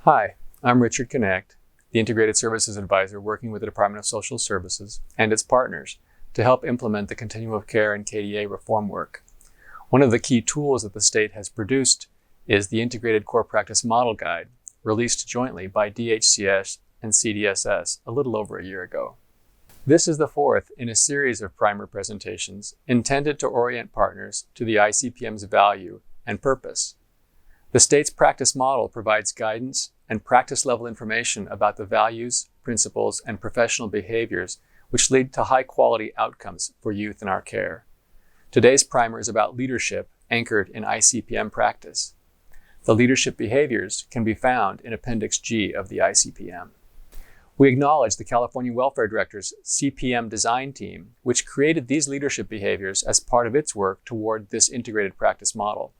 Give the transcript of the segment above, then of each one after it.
Hi, I'm Richard Connect, the Integrated Services Advisor working with the Department of Social Services and its partners to help implement the continuum of care and KDA reform work. One of the key tools that the state has produced is the Integrated Core Practice Model Guide, released jointly by DHCS and CDSS a little over a year ago. This is the fourth in a series of primer presentations intended to orient partners to the ICPM's value and purpose. The state's practice model provides guidance and practice-level information about the values, principles, and professional behaviors which lead to high-quality outcomes for youth in our care. Today's primer is about leadership anchored in ICPM practice. The leadership behaviors can be found in Appendix G of the ICPM. We acknowledge the California Welfare Director's CPM design team, which created these leadership behaviors as part of its work toward this integrated practice model.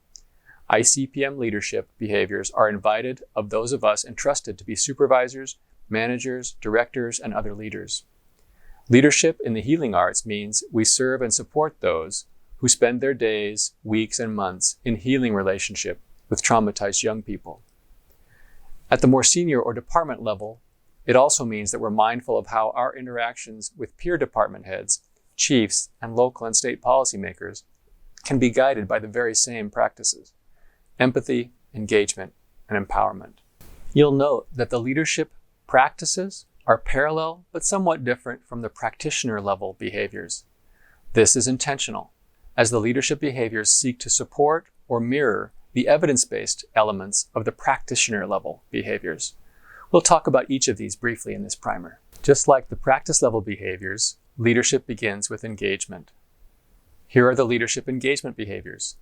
ICPM leadership behaviors are invited of those of us entrusted to be supervisors, managers, directors, and other leaders. Leadership in the healing arts means we serve and support those who spend their days, weeks, and months in healing relationship with traumatized young people. At the more senior or department level, it also means that we're mindful of how our interactions with peer department heads, chiefs, and local and state policymakers can be guided by the very same practices: empathy, engagement, and empowerment. You'll note that the leadership practices are parallel but somewhat different from the practitioner-level behaviors. This is intentional, as the leadership behaviors seek to support or mirror the evidence-based elements of the practitioner-level behaviors. We'll talk about each of these briefly in this primer. Just like the practice-level behaviors, leadership begins with engagement. Here are the leadership engagement behaviors.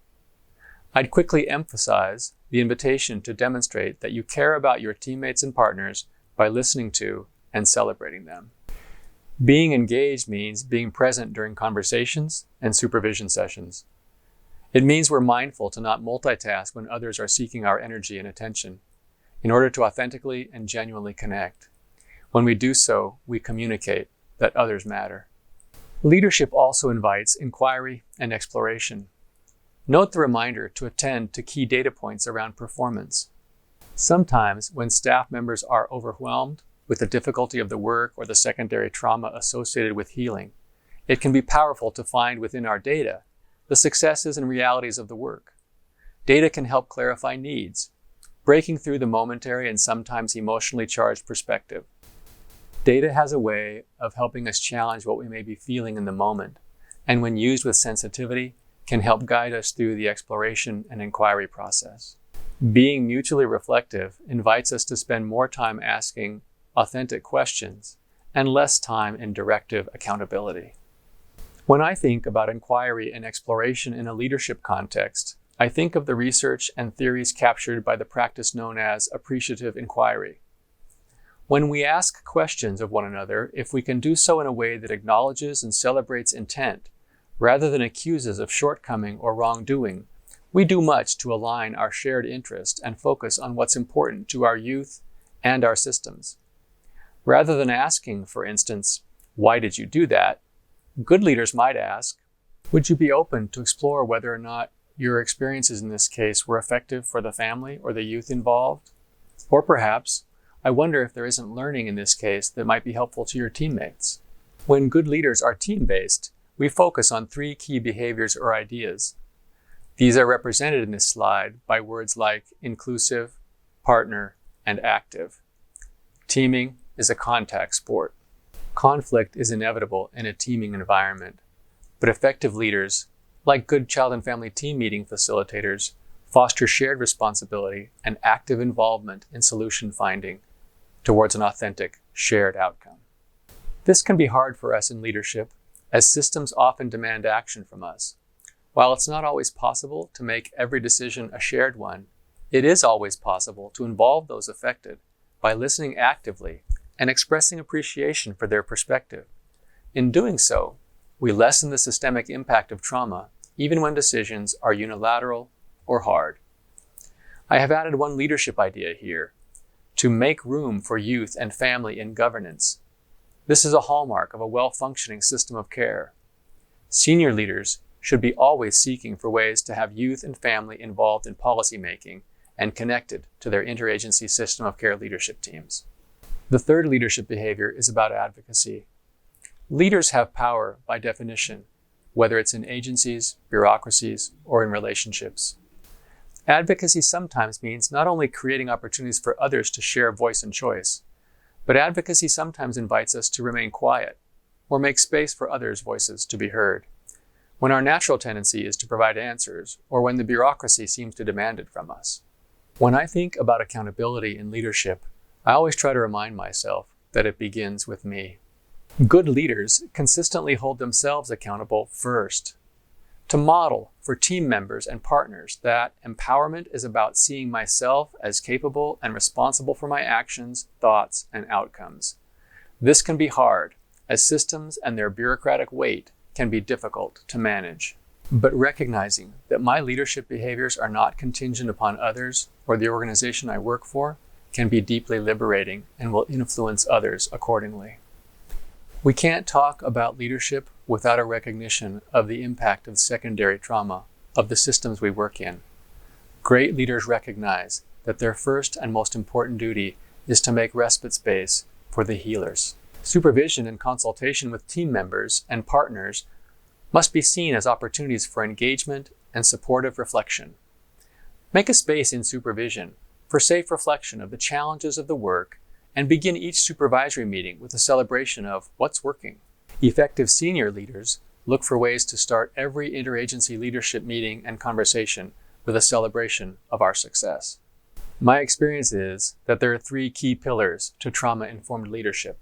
I'd quickly emphasize the invitation to demonstrate that you care about your teammates and partners by listening to and celebrating them. Being engaged means being present during conversations and supervision sessions. It means we're mindful to not multitask when others are seeking our energy and attention, in order to authentically and genuinely connect. When we do so, we communicate that others matter. Leadership also invites inquiry and exploration. Note the reminder to attend to key data points around performance. Sometimes, when staff members are overwhelmed with the difficulty of the work or the secondary trauma associated with healing, it can be powerful to find within our data the successes and realities of the work. Data can help clarify needs, breaking through the momentary and sometimes emotionally charged perspective. Data has a way of helping us challenge what we may be feeling in the moment, and when used with sensitivity, can help guide us through the exploration and inquiry process. Being mutually reflective invites us to spend more time asking authentic questions and less time in directive accountability. When I think about inquiry and exploration in a leadership context, I think of the research and theories captured by the practice known as appreciative inquiry. When we ask questions of one another, if we can do so in a way that acknowledges and celebrates intent, rather than accuses of shortcoming or wrongdoing, we do much to align our shared interest and focus on what's important to our youth and our systems. Rather than asking, for instance, "Why did you do that?" good leaders might ask, "Would you be open to explore whether or not your experiences in this case were effective for the family or the youth involved?" Or perhaps, "I wonder if there isn't learning in this case that might be helpful to your teammates." When good leaders are team-based, we focus on three key behaviors or ideas. These are represented in this slide by words like inclusive, partner, and active. Teaming is a contact sport. Conflict is inevitable in a teaming environment, but effective leaders, like good child and family team meeting facilitators, foster shared responsibility and active involvement in solution finding towards an authentic, shared outcome. This can be hard for us in leadership, as systems often demand action from us. While it's not always possible to make every decision a shared one, it is always possible to involve those affected by listening actively and expressing appreciation for their perspective. In doing so, we lessen the systemic impact of trauma, even when decisions are unilateral or hard. I have added one leadership idea here: to make room for youth and family in governance. This is a hallmark of a well-functioning system of care. Senior leaders should be always seeking for ways to have youth and family involved in policymaking and connected to their interagency system of care leadership teams. The third leadership behavior is about advocacy. Leaders have power by definition, whether it's in agencies, bureaucracies, or in relationships. Advocacy sometimes means not only creating opportunities for others to share voice and choice, but advocacy sometimes invites us to remain quiet or make space for others' voices to be heard, when our natural tendency is to provide answers or when the bureaucracy seems to demand it from us. When I think about accountability in leadership, I always try to remind myself that it begins with me. Good leaders consistently hold themselves accountable first, to model for team members and partners that empowerment is about seeing myself as capable and responsible for my actions, thoughts, and outcomes. This can be hard, as systems and their bureaucratic weight can be difficult to manage. But recognizing that my leadership behaviors are not contingent upon others or the organization I work for can be deeply liberating and will influence others accordingly. We can't talk about leadership without a recognition of the impact of secondary trauma of the systems we work in. Great leaders recognize that their first and most important duty is to make respite space for the healers. Supervision and consultation with team members and partners must be seen as opportunities for engagement and supportive reflection. Make a space in supervision for safe reflection of the challenges of the work and begin each supervisory meeting with a celebration of what's working. Effective senior leaders look for ways to start every interagency leadership meeting and conversation with a celebration of our success. My experience is that there are 3 key pillars to trauma-informed leadership.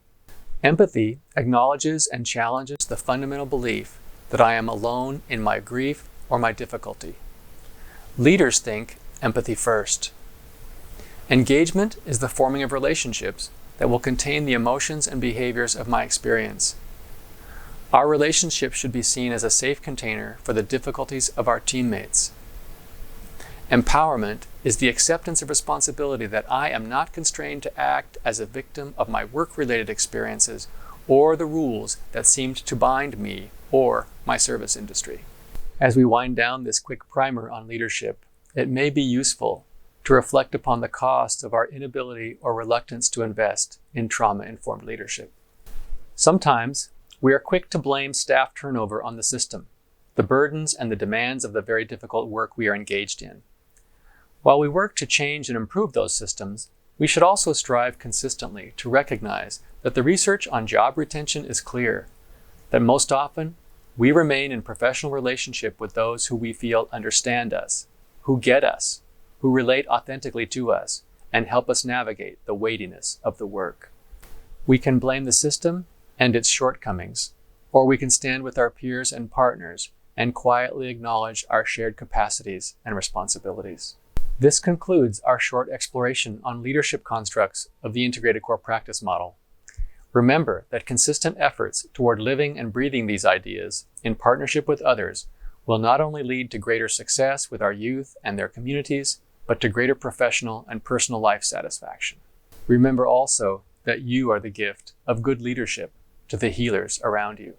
Empathy acknowledges and challenges the fundamental belief that I am alone in my grief or my difficulty. Leaders think empathy first. Engagement is the forming of relationships that will contain the emotions and behaviors of my experience. Our relationship should be seen as a safe container for the difficulties of our teammates. Empowerment is the acceptance of responsibility that I am not constrained to act as a victim of my work-related experiences or the rules that seemed to bind me or my service industry. As we wind down this quick primer on leadership, it may be useful to reflect upon the cost of our inability or reluctance to invest in trauma-informed leadership. Sometimes we are quick to blame staff turnover on the system, the burdens and the demands of the very difficult work we are engaged in. While we work to change and improve those systems, we should also strive consistently to recognize that the research on job retention is clear, that most often we remain in professional relationship with those who we feel understand us, who get us, who relate authentically to us, and help us navigate the weightiness of the work. We can blame the system and its shortcomings, or we can stand with our peers and partners and quietly acknowledge our shared capacities and responsibilities. This concludes our short exploration on leadership constructs of the Integrated Core Practice Model. Remember that consistent efforts toward living and breathing these ideas in partnership with others will not only lead to greater success with our youth and their communities, but to greater professional and personal life satisfaction. Remember also that you are the gift of good leadership to the healers around you.